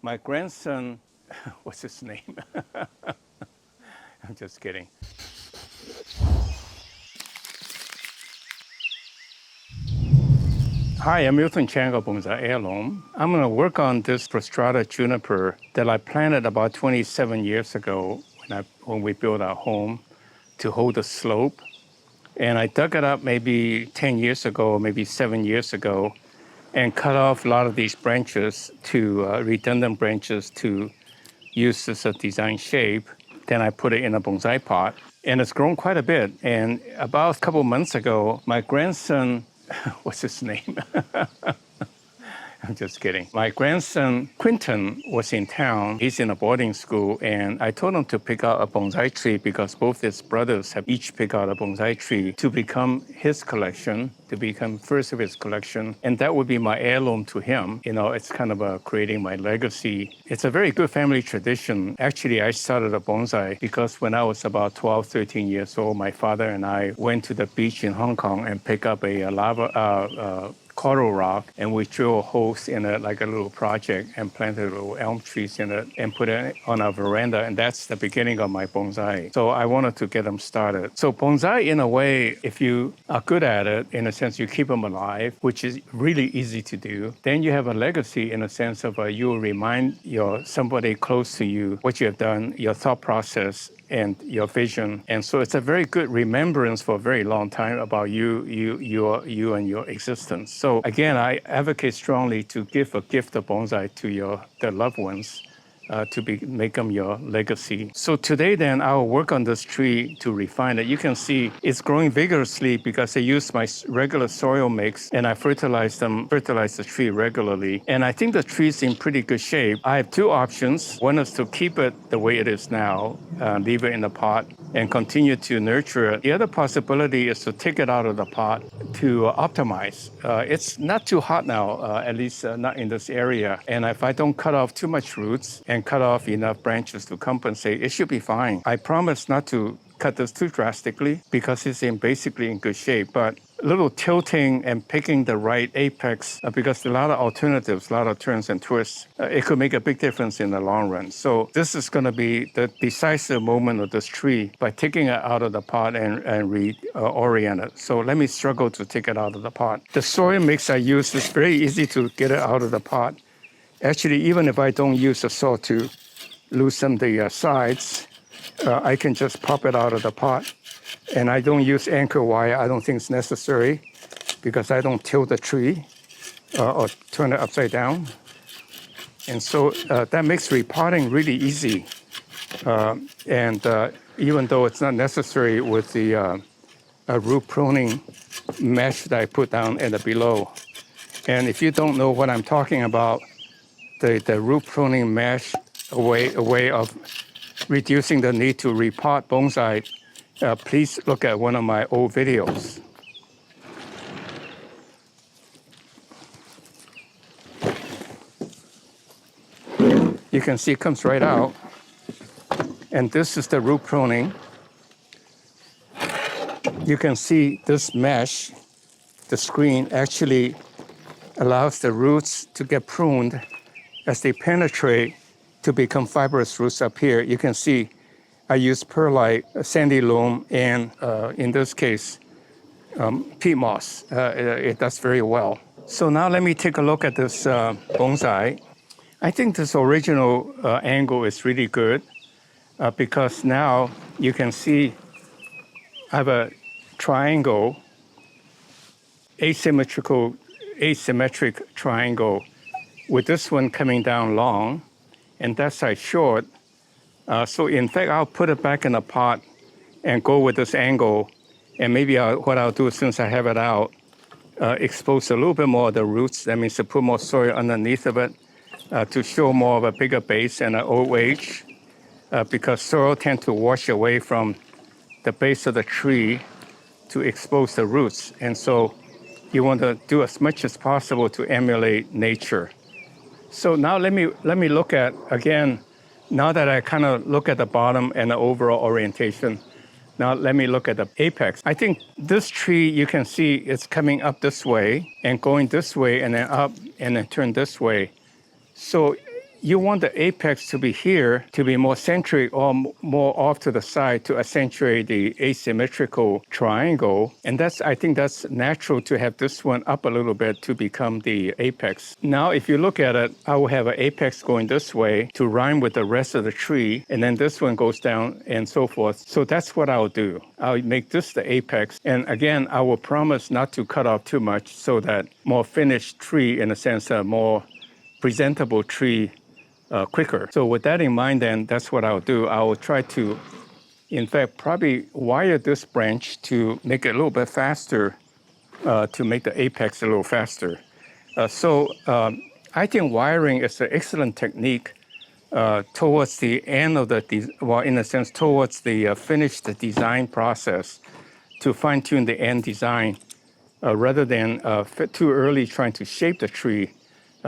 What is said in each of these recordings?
My grandson, what's his name? I'm just kidding. Hi, I'm miltonchang of Bonsai Heirloom. I'm going to work on this prostrata juniper that I planted about 27 years ago when we built our home to hold the slope. And I dug it up maybe 10 years ago, maybe 7 years ago, and cut off a lot of these branches to redundant branches to use this design shape. Then I put it in a bonsai pot, and it's grown quite a bit. And about a couple months ago, my grandson, what's his name? I'm just kidding. My grandson, Quentin, was in town. He's in a boarding school, and I told him to pick out a bonsai tree because both his brothers have each picked out a bonsai tree to become his collection, to become first of his collection. And that would be my heirloom to him. You know, it's kind of creating my legacy. It's a very good family tradition. Actually, I started a bonsai because when I was about 12, 13 years old, my father and I went to the beach in Hong Kong and picked up a coral rock, and we drew a holes in it like a little project and planted little elm trees in it and put it on our veranda, and that's the beginning of my bonsai. So I wanted to get them started. So bonsai, in a way, if you are good at it, in a sense, you keep them alive, which is really easy to do. Then you have a legacy in a sense of you will remind somebody close to you what you have done, your thought process, and your vision. And so it's a very good remembrance for a very long time about you and your existence. So again, I advocate strongly to give a gift of bonsai to the loved ones make them your legacy. So today then, I'll work on this tree to refine it. You can see it's growing vigorously because I use my regular soil mix and I fertilize the tree regularly. And I think the tree's in pretty good shape. I have two options. One is to keep it the way it is now, leave it in the pot and continue to nurture it. The other possibility is to take it out of the pot to optimize. It's not too hot now, at least not in this area. And if I don't cut off too much roots and cut off enough branches to compensate, it should be fine. I promise not to cut this too drastically because it's basically in good shape, but a little tilting and picking the right apex because a lot of alternatives, a lot of turns and twists, it could make a big difference in the long run. So this is going to be the decisive moment of this tree by taking it out of the pot and reorient it. So let me struggle to take it out of the pot. The soil mix I use is very easy to get it out of the pot. Actually, even if I don't use the saw to loosen the sides, I can just pop it out of the pot. And I don't use anchor wire. I don't think it's necessary because I don't tilt the tree or turn it upside down. And so that makes repotting really easy. And even though it's not necessary with the root pruning mesh that I put down in the below. And if you don't know what I'm talking about, the root pruning mesh, a way of reducing the need to repot bonsai, please look at one of my old videos. You can see it comes right out. And this is the root pruning. You can see this mesh, the screen, actually allows the roots to get pruned as they penetrate to become fibrous roots up here. You can see I use perlite, sandy loam, and in this case, peat moss. It does very well. So now let me take a look at this bonsai. I think this original angle is really good because now you can see I have a triangle, asymmetric triangle with this one coming down long and that side short. So in fact, I'll put it back in the pot and go with this angle. And maybe what I'll do, since I have it out, expose a little bit more of the roots. That means to put more soil underneath of it to show more of a bigger base and an old age. Because soil tends to wash away from the base of the tree to expose the roots. And so you want to do as much as possible to emulate nature. So now let me look at, again, now that I kind of look at the bottom and the overall orientation, now let me look at the apex. I think this tree, you can see it's coming up this way and going this way and then up and then turn this way. So you want the apex to be here, to be more centric or more off to the side to accentuate the asymmetrical triangle. And I think that's natural to have this one up a little bit to become the apex. Now, if you look at it, I will have an apex going this way to rhyme with the rest of the tree, and then this one goes down and so forth. So that's what I'll do. I'll make this the apex. And again, I will promise not to cut off too much so that more finished tree, in a sense, a more presentable tree quicker. So with that in mind, then that's what I'll do. I will try to, in fact, probably wire this branch to make it a little bit faster, to make the apex a little faster. I think wiring is an excellent technique towards the end of in a sense, towards the finished design process to fine-tune the end design rather than too early trying to shape the tree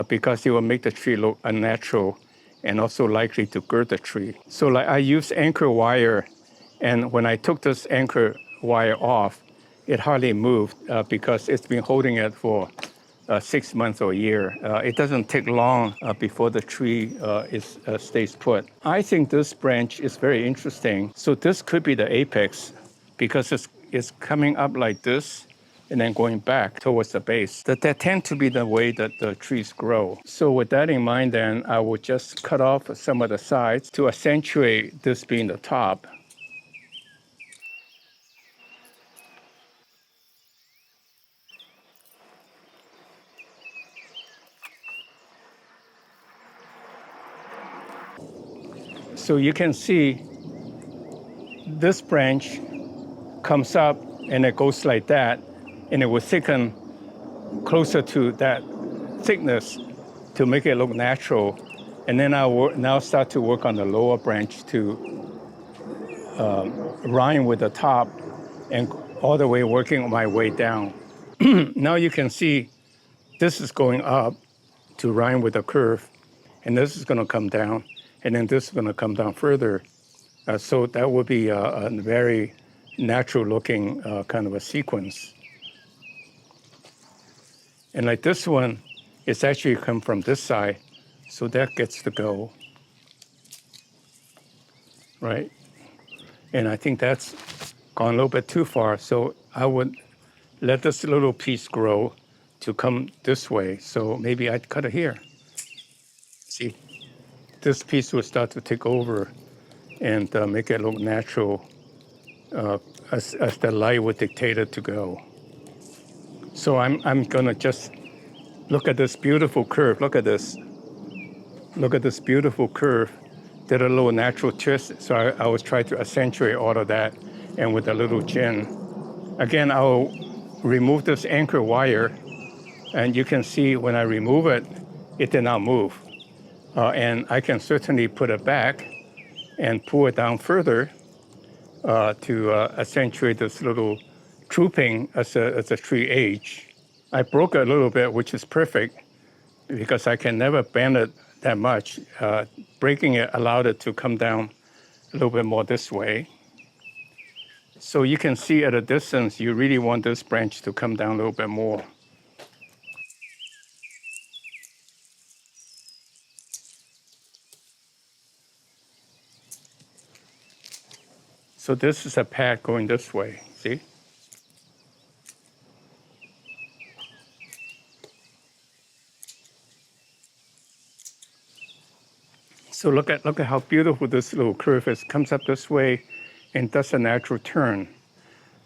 because it will make the tree look unnatural and also likely to gird the tree. So like I used anchor wire, and when I took this anchor wire off, it hardly moved because it's been holding it for 6 months or a year. It doesn't take long before the tree stays put. I think this branch is very interesting. So this could be the apex because it's coming up like this and then going back towards the base. That tend to be the way that the trees grow. So with that in mind, then I will just cut off some of the sides to accentuate this being the top. So you can see this branch comes up and it goes like that, and it will thicken closer to that thickness to make it look natural. And then I will now start to work on the lower branch to rhyme with the top and all the way working my way down. Now you can see this is going up to rhyme with the curve, and this is going to come down, and then this is going to come down further. So that would be a very natural looking kind of a sequence. And like this one, it's actually come from this side, so that gets to go, right? And I think that's gone a little bit too far, so I would let this little piece grow to come this way. So maybe I'd cut it here. See, this piece will start to take over and make it look natural as the light would dictate it to go. So I'm gonna just look at this beautiful curve. Look at this. Look at this beautiful curve. Did a little natural twist. So I was trying to accentuate all of that, and with a little chin. Again, I'll remove this anchor wire, and you can see when I remove it, it did not move. And I can certainly put it back and pull it down further to accentuate this little drooping as a tree age. I broke it a little bit, which is perfect because I can never bend it that much. Breaking it allowed it to come down a little bit more this way. So you can see at a distance, you really want this branch to come down a little bit more. So this is a path going this way, see? So look at how beautiful this little curve is. Comes up this way and does a natural turn.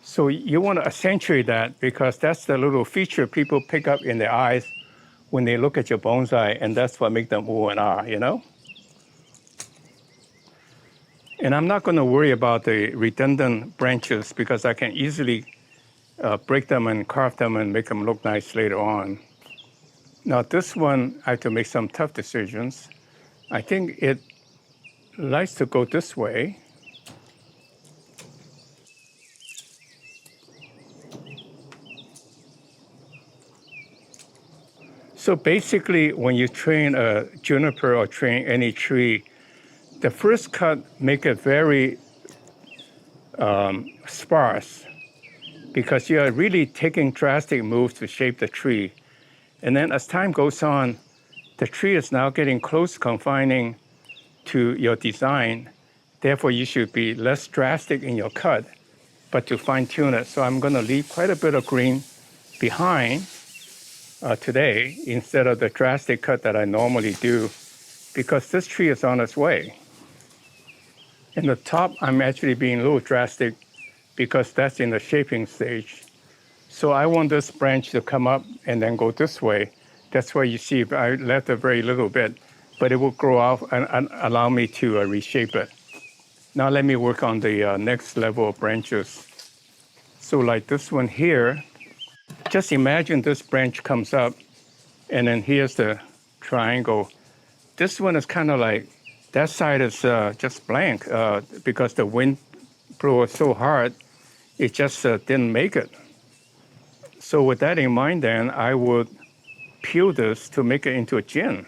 So you want to accentuate that because that's the little feature people pick up in their eyes when they look at your bonsai, and that's what makes them ooh and ah, you know? And I'm not going to worry about the redundant branches because I can easily break them and carve them and make them look nice later on. Now this one, I have to make some tough decisions. I think it likes to go this way. So basically, when you train a juniper or train any tree, the first cut make it very sparse because you are really taking drastic moves to shape the tree. And then as time goes on, the tree is now getting close confining to your design. Therefore, you should be less drastic in your cut, but to fine tune it. So I'm going to leave quite a bit of green behind today instead of the drastic cut that I normally do, because this tree is on its way. In the top, I'm actually being a little drastic because that's in the shaping stage. So I want this branch to come up and then go this way. That's why you see I left a very little bit, but it will grow out and allow me to reshape it. Now let me work on the next level of branches. So like this one here, just imagine this branch comes up and then here's the triangle. This one is kind of like, that side is just blank because the wind blew so hard, it just didn't make it. So with that in mind then, I would peel this to make it into a gin.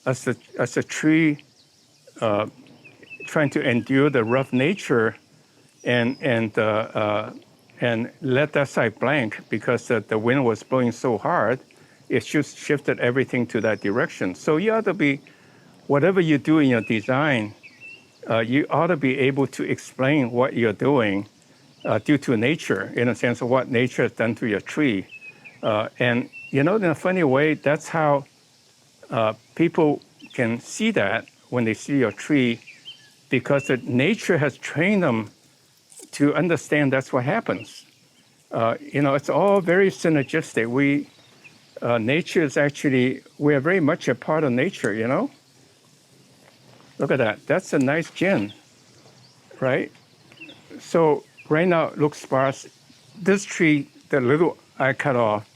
As a tree trying to endure the rough nature and let that side blank because the wind was blowing so hard, it just shifted everything to that direction. So you ought to be, whatever you do in your design, you ought to be able to explain what you're doing due to nature, in a sense of what nature has done to your tree. And you know, in a funny way, that's how people can see that when they see your tree, because nature has trained them to understand that's what happens. You know, it's all very synergistic. Nature is actually, we are very much a part of nature, you know? Look at that. That's a nice gin, right? So right now it looks sparse. This tree, the little I cut off,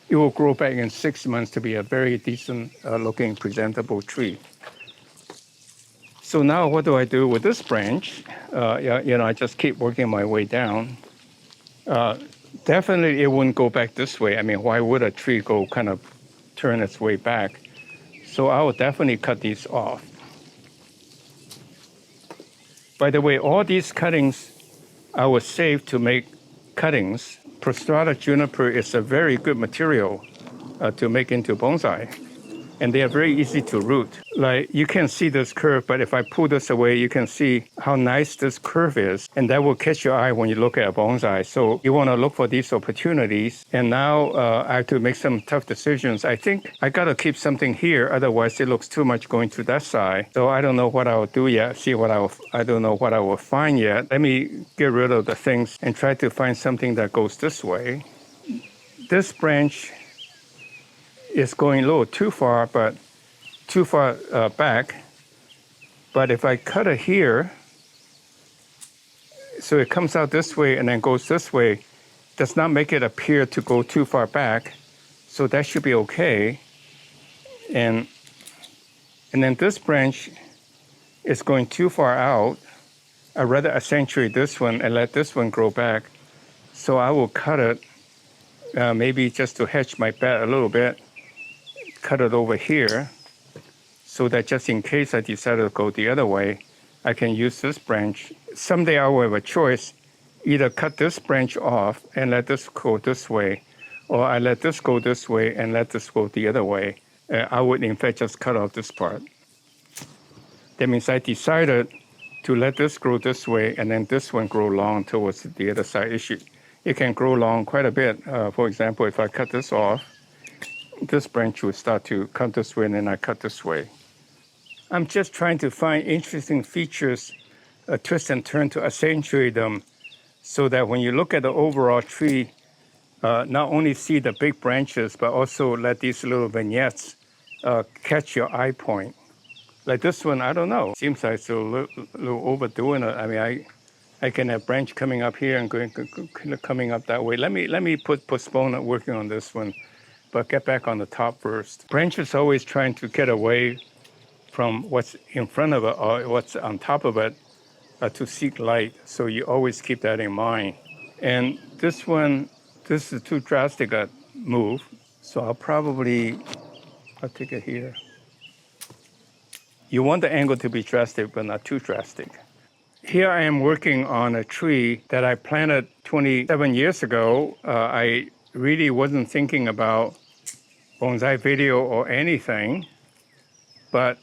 it will grow back in 6 months to be a very decent looking presentable tree. So now what do I do with this branch? You know, I just keep working my way down. Definitely it wouldn't go back this way. I mean, why would a tree go kind of turn its way back? So I will definitely cut these off. By the way, all these cuttings I will save to make cuttings. Prostrata juniper is a very good material to make into bonsai. And they are very easy to root. Like, you can see this curve, but if I pull this away, you can see how nice this curve is. And that will catch your eye when you look at a bonsai. So you want to look for these opportunities. And now I have to make some tough decisions. I think I got to keep something here. Otherwise, it looks too much going to that side. So I don't know what I will do yet. I don't know what I will find yet. Let me get rid of the things and try to find something that goes this way. This branch is going a little too far back. But if I cut it here, so it comes out this way and then goes this way, does not make it appear to go too far back. So that should be okay. And then this branch is going too far out. I'd rather accentuate this one and let this one grow back. So I will cut it, maybe just to hedge my bet a little bit. Cut it over here so that just in case I decide to go the other way, I can use this branch. Someday I will have a choice, either cut this branch off and let this go this way, or I let this go this way and let this go the other way. I would in fact just cut off this part. That means I decided to let this grow this way and then this one grow long towards the other side. It can grow long quite a bit. For example, if I cut this off, this branch will start to cut this way and then I cut this way. I'm just trying to find interesting features, twist and turn to accentuate them so that when you look at the overall tree, not only see the big branches, but also let these little vignettes catch your eye point. Like this one, I don't know. Seems like it's a little overdoing it. I mean, I can have branch coming up here and coming up that way. Let me postpone working on this one. But get back on the top first. Branch is always trying to get away from what's in front of it or what's on top of it to seek light. So you always keep that in mind. And this is too drastic a move. So I'll take it here. You want the angle to be drastic, but not too drastic. Here I am working on a tree that I planted 27 years ago. I really wasn't thinking about bonsai video or anything. But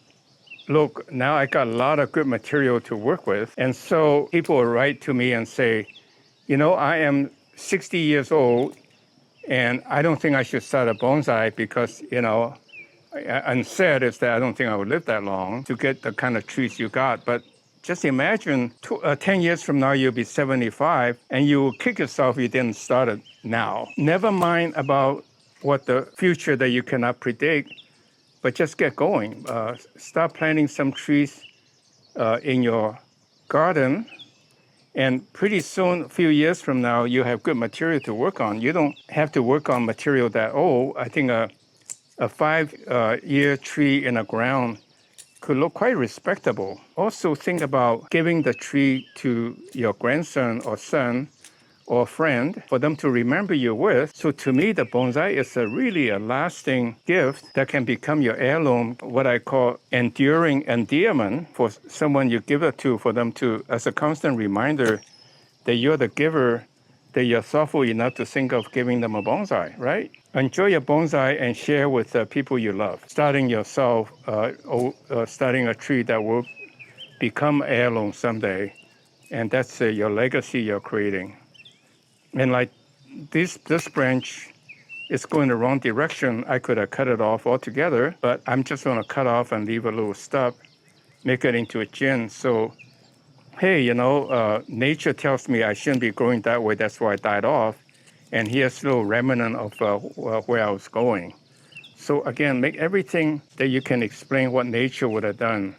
look, now I got a lot of good material to work with. And so people will write to me and say, I am 60 years old and I don't think I should start a bonsai because, unsaid is that I don't think I would live that long to get the kind of trees you got. But just imagine 10 years from now, you'll be 75 and you will kick yourself if you didn't start it now. Never mind about what the future that you cannot predict, but just get going. Start planting some trees in your garden. And pretty soon, a few years from now, you have good material to work on. You don't have to work on material that old. I think a 5-year tree in the ground could look quite respectable. Also think about giving the tree to your grandson or son or friend for them to remember you with. So to me, the bonsai is really a lasting gift that can become your heirloom, what I call enduring endearment for someone you give it to, for them to, as a constant reminder that you're the giver, that you're thoughtful enough to think of giving them a bonsai, right? Enjoy your bonsai and share with the people you love. Starting yourself, starting a tree that will become heirloom someday. And that's your legacy you're creating. And like this branch is going the wrong direction. I could have cut it off altogether, but I'm just going to cut off and leave a little stub, make it into a gin. So, hey, nature tells me I shouldn't be growing that way. That's why I died off. And here's a little remnant of where I was going. So again, make everything that you can explain what nature would have done.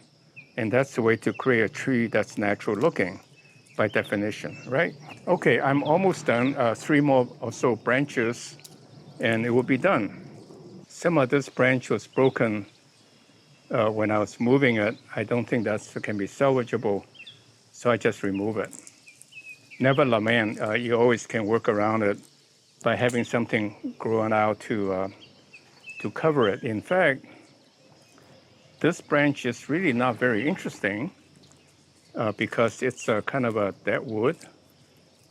And that's the way to create a tree that's natural looking by definition, right? Okay, I'm almost done. 3 more or so branches and it will be done. Some of this branch was broken when I was moving it. I don't think that can be salvageable, so I just remove it. Never lament. You always can work around it by having something growing out to cover it. In fact, this branch is really not very interesting because it's kind of a dead wood.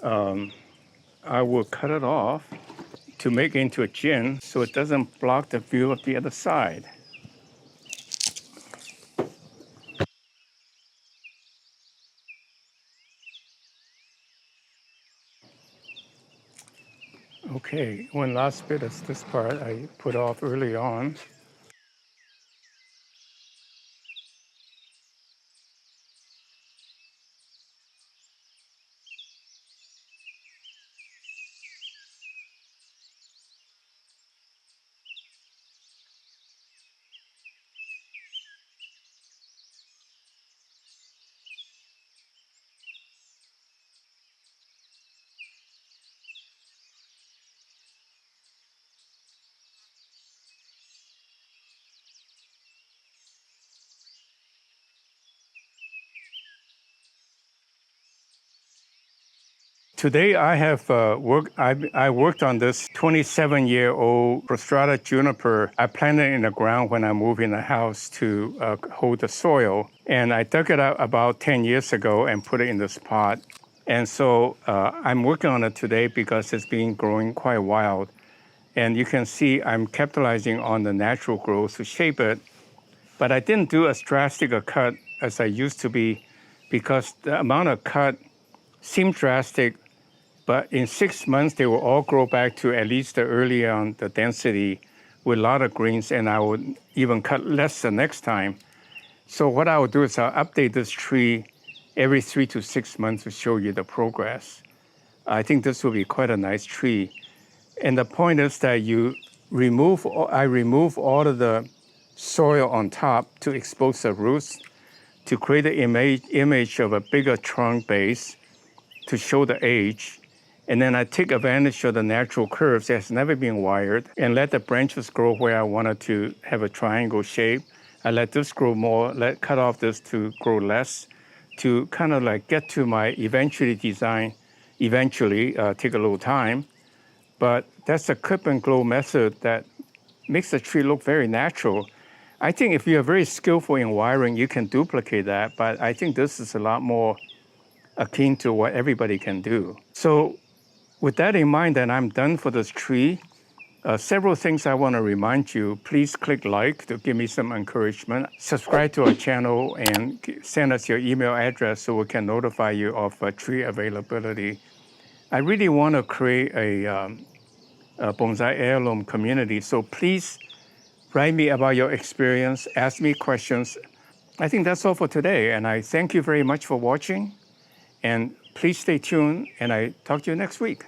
I will cut it off to make it into a gin so it doesn't block the view of the other side. Okay, one last bit is this part I put off early on. Today I have I worked on this 27-year-old prostrata juniper. I planted it in the ground when I moved in the house to hold the soil. And I dug it out about 10 years ago and put it in this pot. And so I'm working on it today because it's been growing quite wild. And you can see I'm capitalizing on the natural growth to shape it. But I didn't do as drastic a cut as I used to be because the amount of cut seemed drastic. But in 6 months, they will all grow back to at least the earlier on the density with a lot of greens, and I would even cut less the next time. So what I will do is I'll update this tree every 3 to 6 months to show you the progress. I think this will be quite a nice tree. And the point is that I remove all of the soil on top to expose the roots to create the image of a bigger trunk base to show the age. And then I take advantage of the natural curves that has never been wired and let the branches grow where I wanted to have a triangle shape. I let this grow more, cut off this to grow less, to kind of like get to my design, take a little time. But that's a clip and glow method that makes the tree look very natural. I think if you're very skillful in wiring, you can duplicate that, but I think this is a lot more akin to what everybody can do. So with that in mind, then I'm done for this tree. Several things I want to remind you. Please click like to give me some encouragement. Subscribe to our channel and send us your email address so we can notify you of tree availability. I really want to create a bonsai heirloom community, so please write me about your experience, ask me questions. I think that's all for today, and I thank you very much for watching. And please stay tuned, and I talk to you next week.